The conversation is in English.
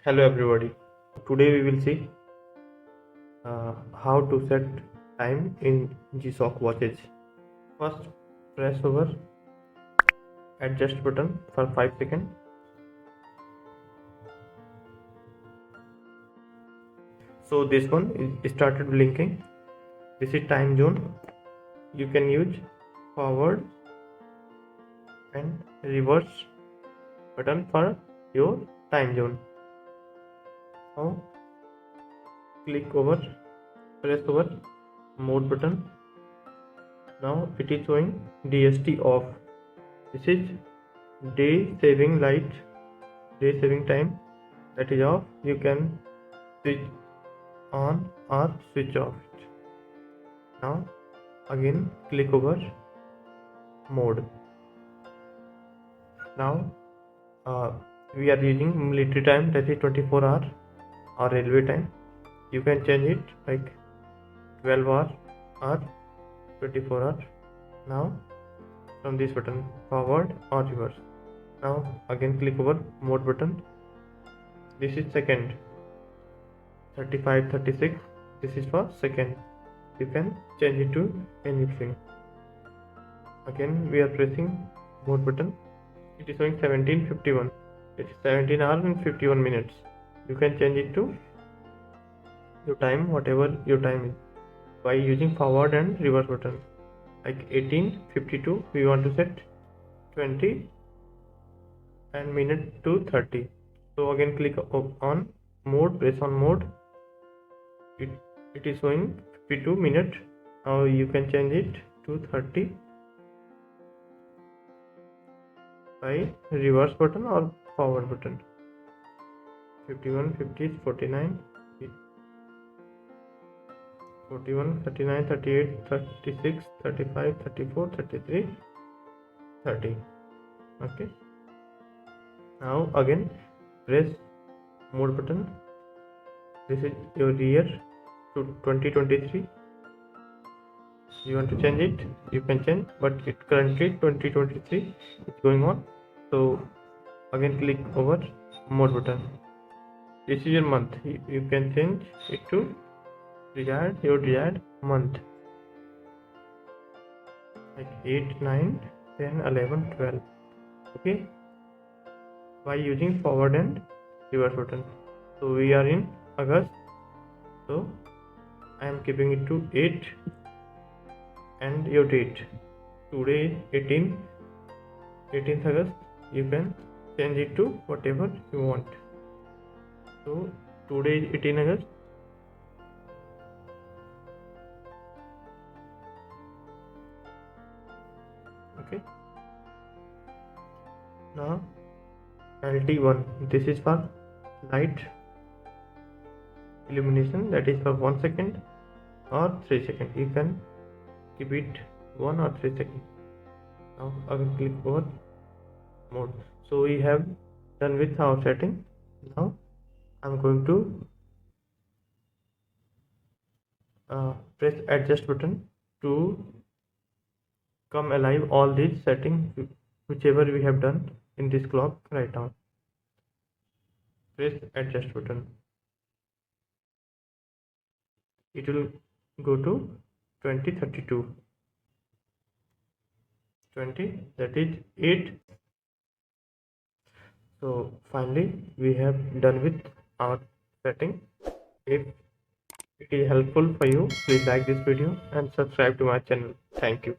Hello everybody. Today we will see how to set time in G-Shock watches. First, press over adjust button for 5 seconds. So this one is started blinking. This is time zone. You can use forward and reverse button for your time zone. Now press over mode button. Now it is showing DST off. This is day saving time, that is off. You can switch on or switch off it. Now again click over mode. Now we are using military time, that is 24 hour, or railway time. You can change it like 12 hour or 24 hour. Now from this button, forward or reverse. Now again click over mode button. This is second, 35, 36. This is for second. You can change it to anything. Again we are pressing mode button. It is showing 17:51. It is 17 hours and 51 minutes. You can change it to your time, whatever your time is, by using forward and reverse button. Like 18:52, we want to set 20 and minute to 30. So again click on mode, press on mode. It is showing 52 minutes. Now you can change it to 30 by reverse button or forward button. 51, 50, 49, 41, 39, 38, 36, 35, 34, 33, 30. Okay. Now again press mode button. This is your year to 2023. You want to change it, you can change, but it currently 2023 is going on. So again click over mode button. This is your month. You can change it to your desired month, like 8, 9, 10, 11, 12. Okay, by using forward and reverse button. So we are in August, so I am keeping it to 8, and your date today 18th August. You can change it to whatever you want. So today is 18 August. Okay. Now LT1, this is for light illumination, that is for 1 second or 3 seconds. You can keep it 1 or 3 seconds. Now again click over mode. So we have done with our setting. Now I'm going to press adjust button to come alive all these settings whichever we have done in this clock right now. Press adjust button. It will go to 2032. 20, that is 8. So finally we have done with our setting. If it is helpful for you, please like this video and subscribe to my channel. Thank you.